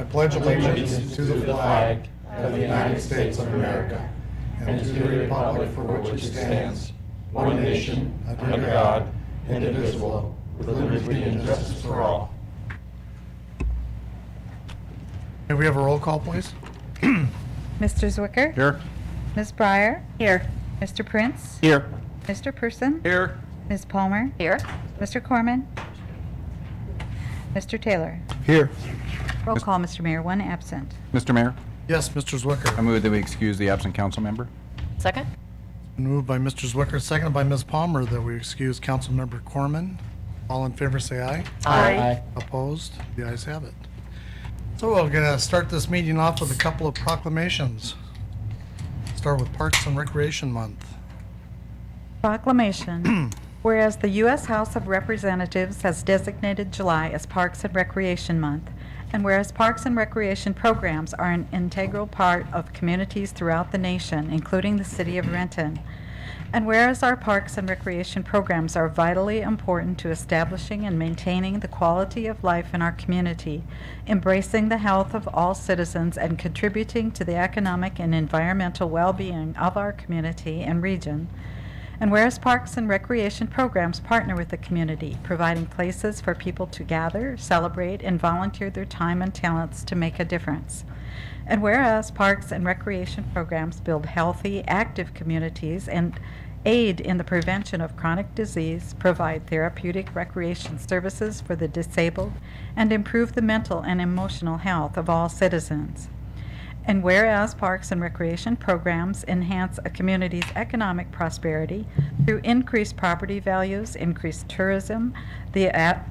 I pledge allegiance to the flag of the United States of America and to the republic for which it stands, one nation, under God, indivisible, with liberty and justice for all. May we have a roll call, please? Mr. Zwicker? Here. Ms. Breyer? Here. Mr. Prince? Here. Mr. Person? Here. Ms. Palmer? Here. Mr. Corman? Mr. Taylor? Here. Roll call, Mr. Mayor, one absent. Mr. Mayor, Yes, Mr. Zwicker. I move that we excuse the absent council member. Second? Moved by Mr. Zwicker, seconded by Ms. Palmer, that we excuse Councilmember Corman. All in favor, say aye. Aye. Opposed? The ayes have it. So we're going to start this meeting off with a couple of proclamations. Start with Parks and Recreation Month. Proclamation. Whereas the U.S. House of Representatives has designated July as Parks and Recreation Month, and whereas parks and recreation programs are an integral part of communities throughout the nation, including the city of Renton, and whereas our parks and recreation programs are vitally important to establishing and maintaining the quality of life in our community, embracing the health of all citizens, and contributing to the economic and environmental well-being of our community and region, and whereas parks and recreation programs partner with the community, providing places for people to gather, celebrate, and volunteer their time and talents to make a difference. And whereas parks and recreation programs build healthy, active communities and aid in the prevention of chronic disease, provide therapeutic recreation services for the disabled, and improve the mental and emotional health of all citizens. And whereas parks and recreation programs enhance a community's economic prosperity through increased property values, increased tourism, the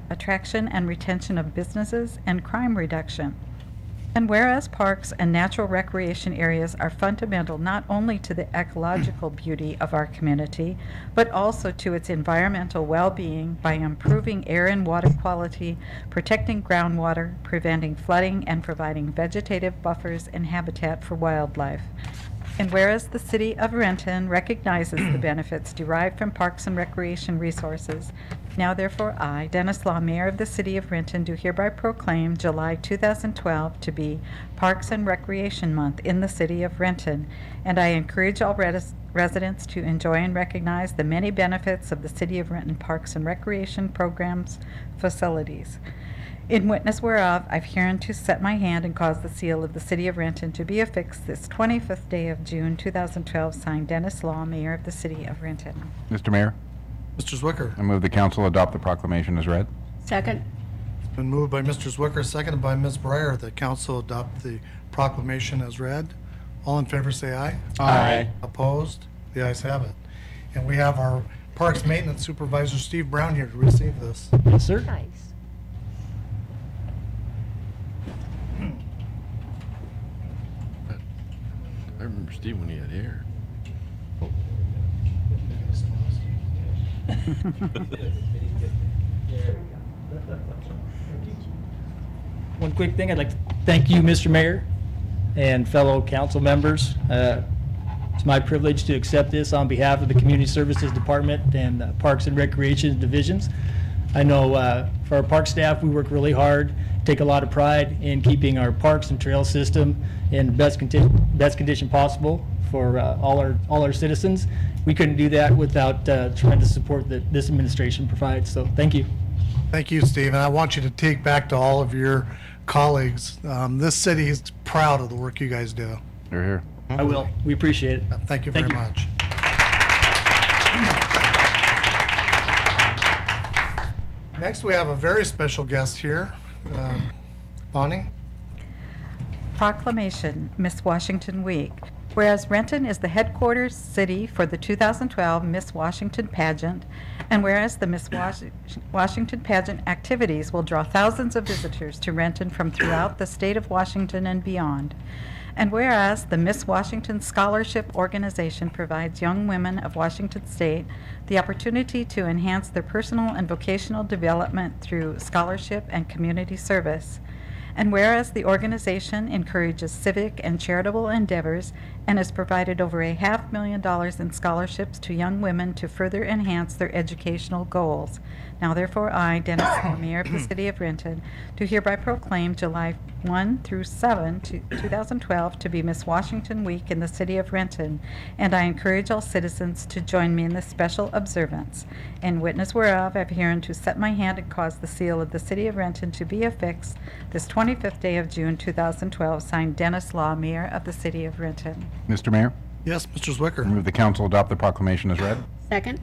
attraction and retention of businesses, and crime reduction. And whereas parks and natural recreation areas are fundamental not only to the ecological beauty of our community, but also to its environmental well-being by improving air and water quality, protecting groundwater, preventing flooding, and providing vegetative buffers and habitat for wildlife. And whereas the city of Renton recognizes the benefits derived from parks and recreation resources, now therefore I, Dennis Law, Mayor of the City of Renton, do hereby proclaim July 2012 to be Parks and Recreation Month in the City of Renton, and I encourage all residents to enjoy and recognize the many benefits of the City of Renton Parks and Recreation Programs facilities. In witness whereof, I've hereunto set my hand and caused the seal of the City of Renton to be affixed this 25th day of June 2012, signed Dennis Law, Mayor of the City of Renton. Mr. Mayor, Mr. Zwicker. I move the council adopt the proclamation as read. Second? It's been moved by Mr. Zwicker, seconded by Ms. Breyer, that council adopt the proclamation as read. All in favor, say aye. Aye. Opposed? The ayes have it. And we have our Parks Maintenance Supervisor, Steve Brown, here to receive this. Yes, sir. Nice. I remember Steve when he had hair. One quick thing, I'd like to thank you, Mr. Mayor, and fellow council members. It's my privilege to accept this on behalf of the Community Services Department and Parks and Recreation Divisions. I know for our park staff, we work really hard, take a lot of pride in keeping our parks and trail system in the best condition possible for all our citizens. We couldn't do that without tremendous support that this administration provides, so thank you. Thank you, Steve. And I want you to take back to all of your colleagues. This city is proud of the work you guys do. You're here. I will. We appreciate it. Thank you very Thank you. much. Next, we have a very special guest here. Bonnie? Proclamation, Miss Washington Week. Whereas Renton is the headquarters city for the 2012 Miss Washington pageant, and whereas the Miss Washington pageant activities will draw thousands of visitors to Renton from throughout the state of Washington and beyond, and whereas the Miss Washington Scholarship Organization provides young women of Washington State the opportunity to enhance their personal and vocational development through scholarship and community service. And whereas the organization encourages civic and charitable endeavors and has provided over $500,000 in scholarships to young women to further enhance their educational goals. Now therefore I, Dennis Law, Mayor of the City of Renton, do hereby proclaim July 1 through 7, 2012, to be Miss Washington Week in the city of Renton, and I encourage all citizens to join me in this special observance. In witness whereof, I have hereunto set my hand and caused the seal of the city of Renton to be affixed this 25th day of June, 2012, signed Dennis Law, Mayor of the city of Renton. Mr. Mayor, Yes, Mr. Zwicker. I move the council adopt the proclamation as read. Second.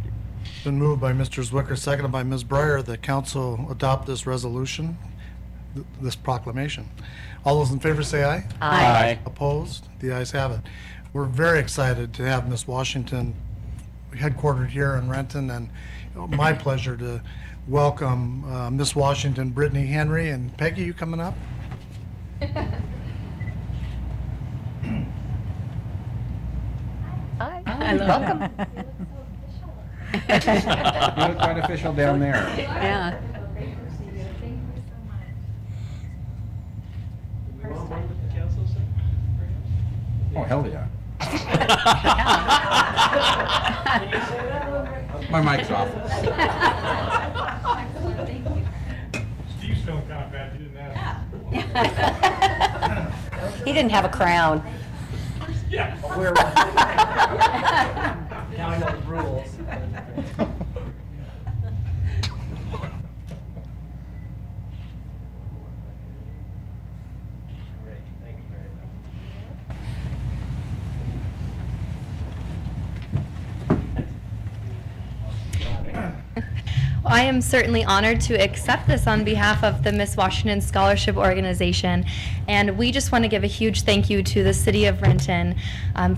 Been moved by Mr. Zwicker, seconded by Ms. Breyer, that council adopt this resolution, this proclamation. All those in favor say aye. Aye. Opposed? The ayes have it. We're very excited to have Miss Washington headquartered here in Renton, and my pleasure to welcome Miss Washington, Brittany Henry, and Peggy, you coming up? I love it. You look quite official down there. Yeah. Oh, hell yeah. My mic's off. Steve's feeling kind of bad, he didn't ask. He didn't have a crown. Yeah. Now I know the rules. Great, thank you very much. I am certainly honored to accept this on behalf of the Miss Washington Scholarship Organization, and we just want to give a huge thank you to the City of Renton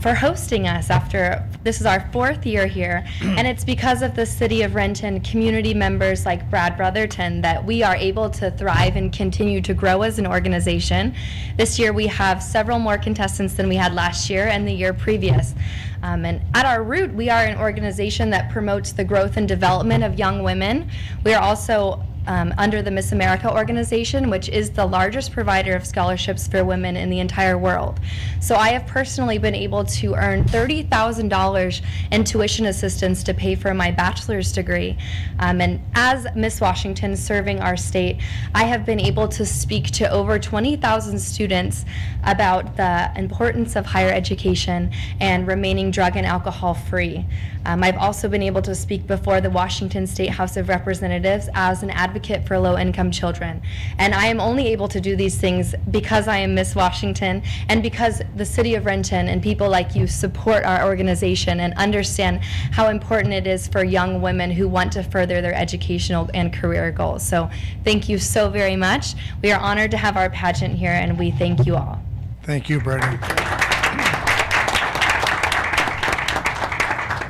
for hosting us after this is our 4th year here, and it's because of the City of Renton community members like Brad Brotherton that we are able to thrive and continue to grow as an organization. This year we have several more contestants than we had last year and the year previous. And at our root, we are an organization that promotes the growth and development of young women. We are also under the Miss America organization, which is the largest provider of scholarships for women in the entire world. So I have personally been able to earn $30,000 in tuition assistance to pay for my bachelor's degree. And as Miss Washington serving our state, I have been able to speak to over 20,000 students about the importance of higher education and remaining drug and alcohol free. I've also been able to speak before the Washington State House of Representatives as an advocate for low-income children. And I am only able to do these things because I am Miss Washington and because the City of Renton and people like you support our organization and understand how important it is for young women who want to further their educational and career goals. So thank you so very much. We are honored to have our pageant here, and we thank you all. Thank you, Brittany.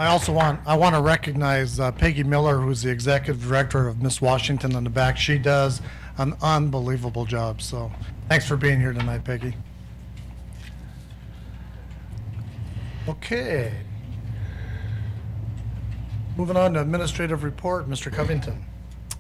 I want to recognize Peggy Miller, who's the executive director of Miss Washington in the back. She does an unbelievable job. So thanks for being here tonight, Peggy. Okay. Moving on to administrative report, Mr. Covington.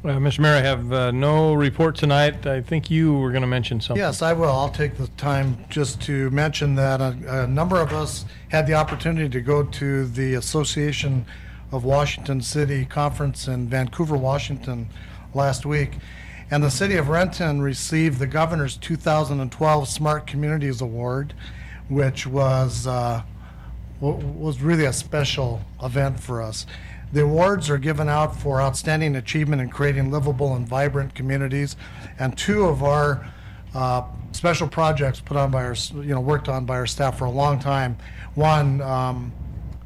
Mr. Mayor, I have no report tonight. I think you were going to mention something. Yes, I will. I'll take the time just to mention that a number of us had the opportunity to go to the Association of Washington City Conference in Vancouver, Washington last week. And the City of Renton received the Governor's 2012 Smart Communities Award, which was really a special event for us. The awards are given out for outstanding achievement in creating livable and vibrant communities, and 2 of our special projects put on by our, worked on by our staff for a long time. One,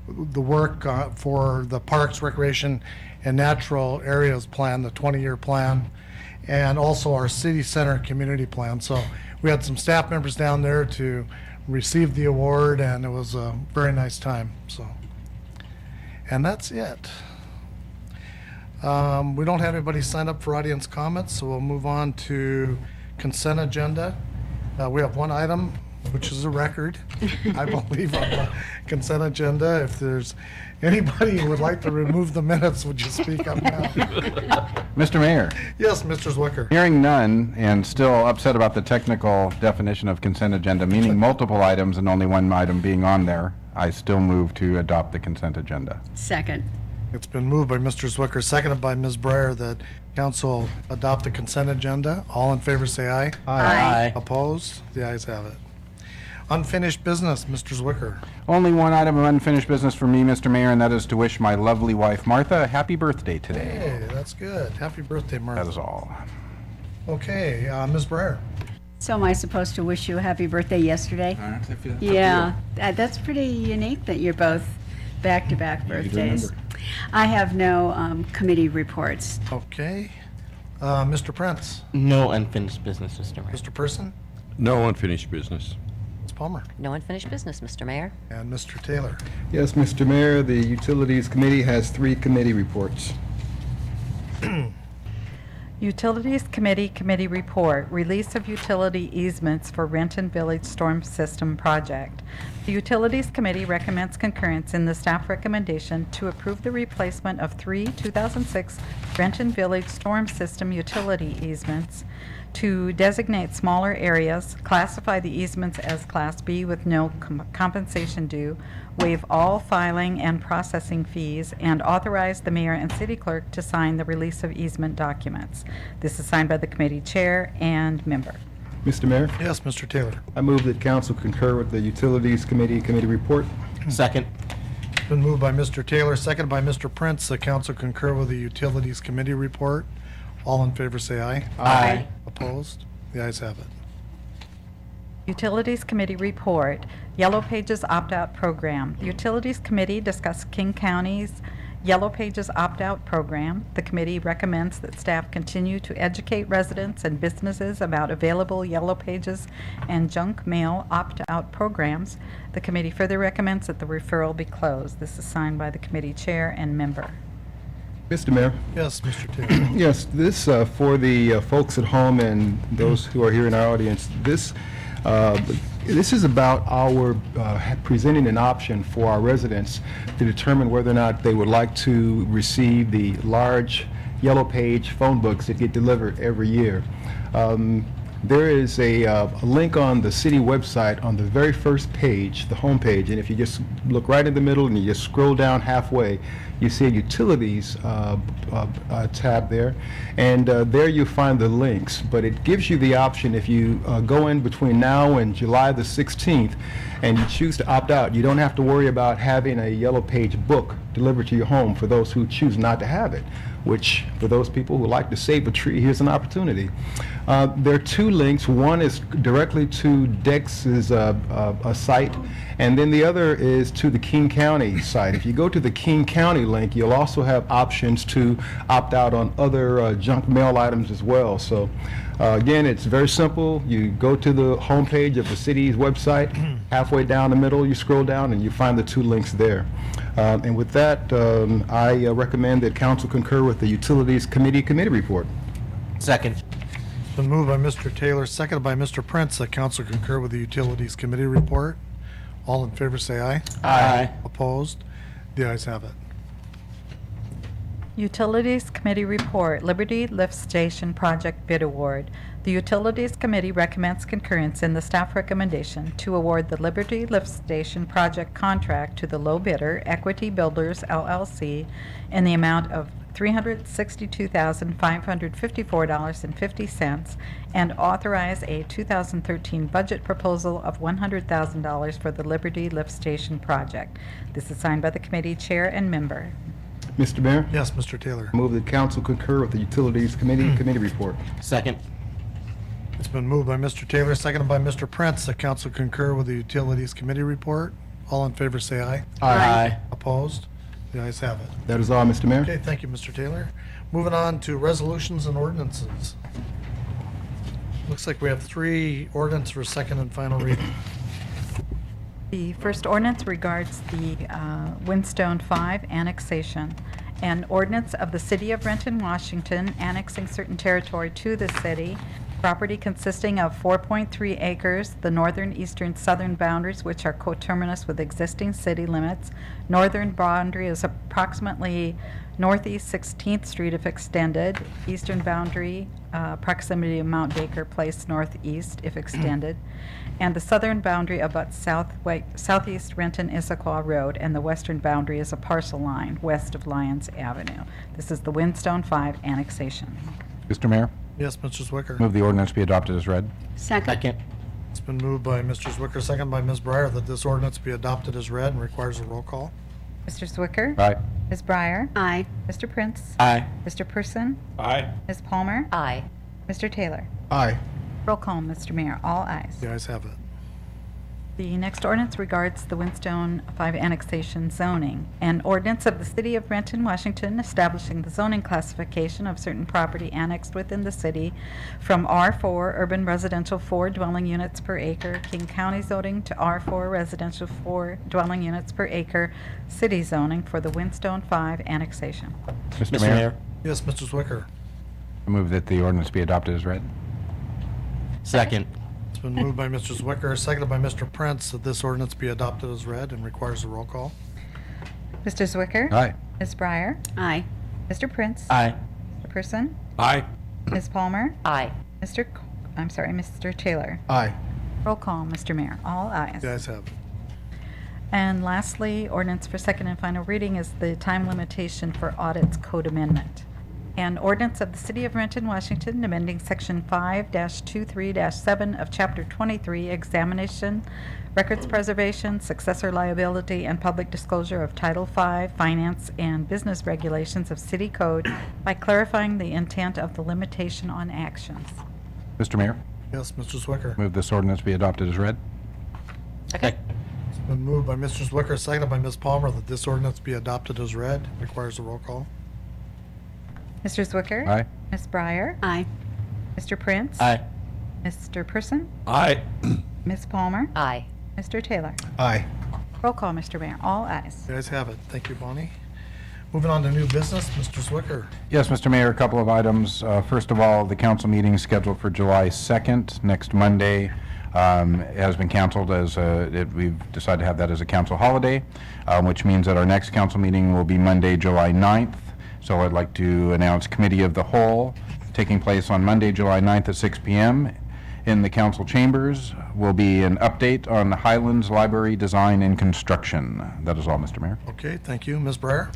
the work for the Parks, Recreation, and Natural Areas Plan, the 20-year plan, and also our City Center Community Plan. So we had some staff members down there to receive the award, and it was a very nice time. So. And that's it. We don't have anybody signed up for audience comments, so we'll move on to consent agenda. We have one item, which is a record, I believe, on the consent agenda. If there's anybody who would like to remove the minutes, would you speak up now? Mr. Mayor, Yes, Mr. Zwicker. hearing none and still upset about the technical definition of consent agenda, meaning multiple items and only one item being on there, I still move to adopt the consent agenda. Second. It's been moved by Mr. Zwicker, seconded by Ms. Breyer, that council adopt the consent agenda. All in favor say aye. Aye. Opposed? The ayes have it. Unfinished business, Mr. Zwicker. Only one item of unfinished business for me, Mr. Mayor, and that is to wish my lovely wife, Martha, a happy birthday today. Hey, that's good. Happy birthday, Martha. That is all. Okay, Ms. Breyer. So am I supposed to wish you a happy birthday yesterday? Yeah, that's pretty unique that you're both back-to-back birthdays. I have no committee reports. Okay. Mr. Prince. No unfinished business, Mr. Mayor. Mr. Person. No unfinished business. Ms. Palmer. No unfinished business, Mr. Mayor. And Mr. Taylor. Yes, Mr. Mayor, the Utilities Committee has 3 committee reports. Utilities Committee report, release of utility easements for Renton Village Storm System Project. The Utilities Committee recommends concurrence in the staff recommendation to approve the replacement of 3 2006 Renton Village Storm System utility easements, to designate smaller areas, classify the easements as Class B with no compensation due, waive all filing and processing fees, and authorize the mayor and city clerk to sign the release of easement documents. This is signed by the committee chair and member. Mr. Mayor, Yes, Mr. Taylor. I move that council concur with the Utilities Committee report. Second. It's been moved by Mr. Taylor, seconded by Mr. Prince, that council concur with the Utilities Committee report. All in favor say aye. Aye. Opposed? The ayes have it. Utilities Committee report, Yellow Pages opt-out program. The Utilities Committee discussed King County's Yellow Pages opt-out program. The committee recommends that staff continue to educate residents and businesses about available Yellow Pages and junk mail opt-out programs. The committee further recommends that the referral be closed. This is signed by the committee chair and member. Mr. Mayor, Yes, Mr. Taylor. yes, this, for the folks at home and those who are here in our audience, this is about our presenting an option for our residents to determine whether or not they would like to receive the large Yellow Page phone books that get delivered every year. There is a link on the city website on the very first page, the home page, and if you just look right in the middle and you just scroll down halfway, you see a utilities tab there, and there you find the links. But it gives you the option, if you go in between now and July the 16th and you choose to opt out, you don't have to worry about having a Yellow Page book delivered to your home for those who choose not to have it, which for those people who like to save a tree, here's an opportunity. There are 2 links. One is directly to Dex's site, and then the other is to the King County site. If you go to the King County link, you'll also have options to opt out on other junk mail items as well. So again, it's very simple. You go to the homepage of the city's website, halfway down the middle you scroll down and you find the 2 links there. And with that, I recommend that council concur with the Utilities Committee report. Second. It's been moved by Mr. Taylor, seconded by Mr. Prince, that council concur with the Utilities Committee report. All in favor say aye. Aye. Opposed? The ayes have it. Utilities Committee report, Liberty Lift Station Project Bid Award. The Utilities Committee recommends concurrence in the staff recommendation to award the Liberty Lift Station Project contract to the low bidder, Equity Builders, LLC, in the amount of $362,554.50, and authorize a 2013 budget proposal of $100,000 for the Liberty Lift Station project. This is signed by the committee chair and member. Mr. Mayor, Yes, Mr. Taylor. move that council concur with the Utilities Committee report. Second. It's been moved by Mr. Taylor, seconded by Mr. Prince, that council concur with the Utilities Committee report. All in favor say aye. Aye. Opposed? The ayes have it. That is all, Mr. Mayor. Okay, thank you, Mr. Taylor. Moving on to resolutions and ordinances. Looks like we have 3 ordinances for second and final reading. The first ordinance regards the Windstone 5 annexation. An ordinance of the City of Renton, Washington, annexing certain territory to the city Property consisting of 4.3 acres, the northern, eastern, southern boundaries, which are coterminous with existing city limits. Northern boundary is approximately northeast 16th Street if extended. Eastern boundary, proximity of Mount Baker Place northeast if extended. And the southern boundary abuts southeast Renton Issaquah Road, and the western boundary is a parcel line west of Lyons Avenue. This is the Windstone 5 annexation. Mr. Mayor, Yes, Mr. Zwicker. move the ordinance be adopted as read. Second. Second. It's been moved by Mr. Zwicker, second by Ms. Breyer, that this ordinance be adopted as read and requires a roll call. Mr. Zwicker? Aye. Ms. Breyer? Aye. Mr. Prince? Aye. Mr. Person? Aye. Ms. Palmer? Aye. Mr. Taylor? Aye. Roll call, Mr. Mayor. All ayes. The ayes have it. The next ordinance regards the Windstone 5 annexation zoning. An ordinance of the City of Renton, Washington, establishing the zoning classification of certain property annexed within the city from R4 urban residential 4 dwelling units per acre, King County zoning, to R4 residential 4 dwelling units per acre, city zoning for the Windstone 5 annexation. Mr. Mayor, Yes, Mr. Zwicker. I move that the ordinance be adopted as read. Second. It's been moved by Mr. Zwicker, seconded by Mr. Prince, that this ordinance be adopted as read and requires a roll call. Mr. Zwicker? Aye. Ms. Breyer? Aye. Mr. Prince? Aye. Mr. Person? Aye. Ms. Palmer? Aye. Mr. Taylor? Aye. Roll call, Mr. Mayor. All ayes. The ayes have it. And lastly, ordinance for second and final reading is the time limitation for audits code amendment. An ordinance of the City of Renton, Washington, amending Section 5-23-7 of Chapter 23, Examination, Records Preservation, Successor Liability, and Public Disclosure of Title V, Finance and Business Regulations of City Code by clarifying the intent of the limitation on actions. Mr. Mayor, Yes, Mr. Zwicker. move this ordinance be adopted as read. Second. It's been moved by Mr. Zwicker, seconded by Ms. Palmer, that this ordinance be adopted as read. Requires a roll call. Mr. Zwicker? Aye. Ms. Breyer? Aye. Mr. Prince? Aye. Mr. Person? Aye. Ms. Palmer? Aye. Mr. Taylor? Aye. Roll call, Mr. Mayor. All ayes. The ayes have it. Thank you, Bonnie. Moving on to new business, Mr. Zwicker. Yes, Mr. Mayor, a couple of items. First of all, the council meeting scheduled for July 2nd, next Monday, has been canceled as we've decided to have that as a council holiday, which means that our next council meeting will be Monday, July 9th. So I'd like to announce Committee of the Whole taking place on Monday, July 9th at 6 p.m. in the council chambers. Will be an update on the Highlands Library design and construction. That is all, Mr. Mayor. Okay, thank you. Ms. Breyer?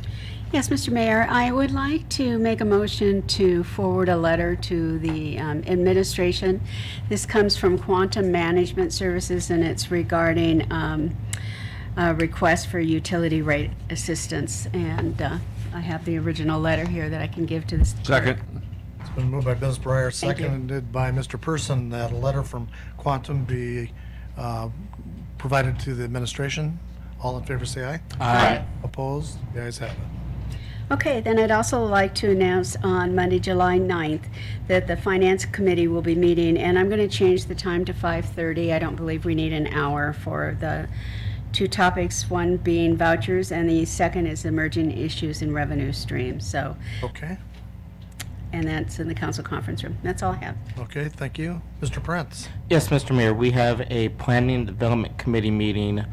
Yes, Mr. Mayor, I would like to make a motion to forward a letter to the administration. This comes from Quantum Management Services, and it's regarding a request for utility rate assistance. And I have the original letter here that I can give to the... Second. It's been moved by Ms. Breyer, Thank you. seconded by Mr. Person, that a letter from Quantum be provided to the administration. All in favor, say aye. Aye. Opposed? The ayes have it. Okay, then I'd also like to announce on Monday, July 9th, that the Finance Committee will be meeting, and I'm going to change the time to 5:30. I don't believe we need an hour for the two topics, one being vouchers, and the second is emerging issues in revenue streams. So, Okay, and that's in the council conference room. That's all I have. okay, thank you. Mr. Prince? Yes, Mr. Mayor, we have a Planning and Development Committee meeting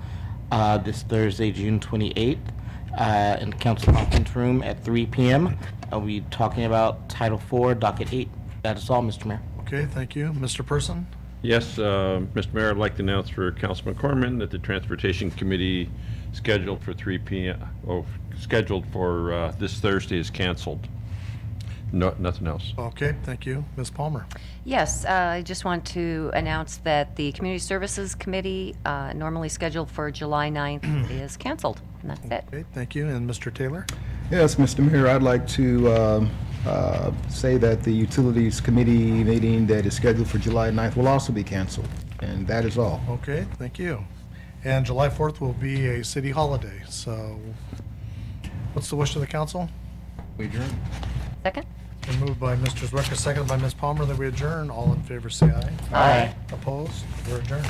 this Thursday, June 28th, in the council conference room at 3 p.m. I'll be talking about Title IV, Docket 8. That is all, Mr. Mayor. Okay, thank you. Mr. Person? Yes, Mr. Mayor, I'd like to announce for Councilman Corman that the Transportation Committee scheduled for 3 p.m., scheduled for this Thursday is canceled. No, nothing else. Okay, thank you. Ms. Palmer? Yes, I just want to announce that the Community Services Committee, normally scheduled for July 9th, is canceled. And that's it. Okay, thank you. And Mr. Taylor? Yes, Mr. Mayor, I'd like to say that the Utilities Committee meeting that is scheduled for July 9th will also be canceled, and that is all. Okay, thank you. And July 4th will be a city holiday, so what's the wish of the council? We adjourn. Second? Been moved by Mr. Zwicker, seconded by Ms. Palmer, that we adjourn. All in favor, say aye. Aye. Opposed? We're adjourned.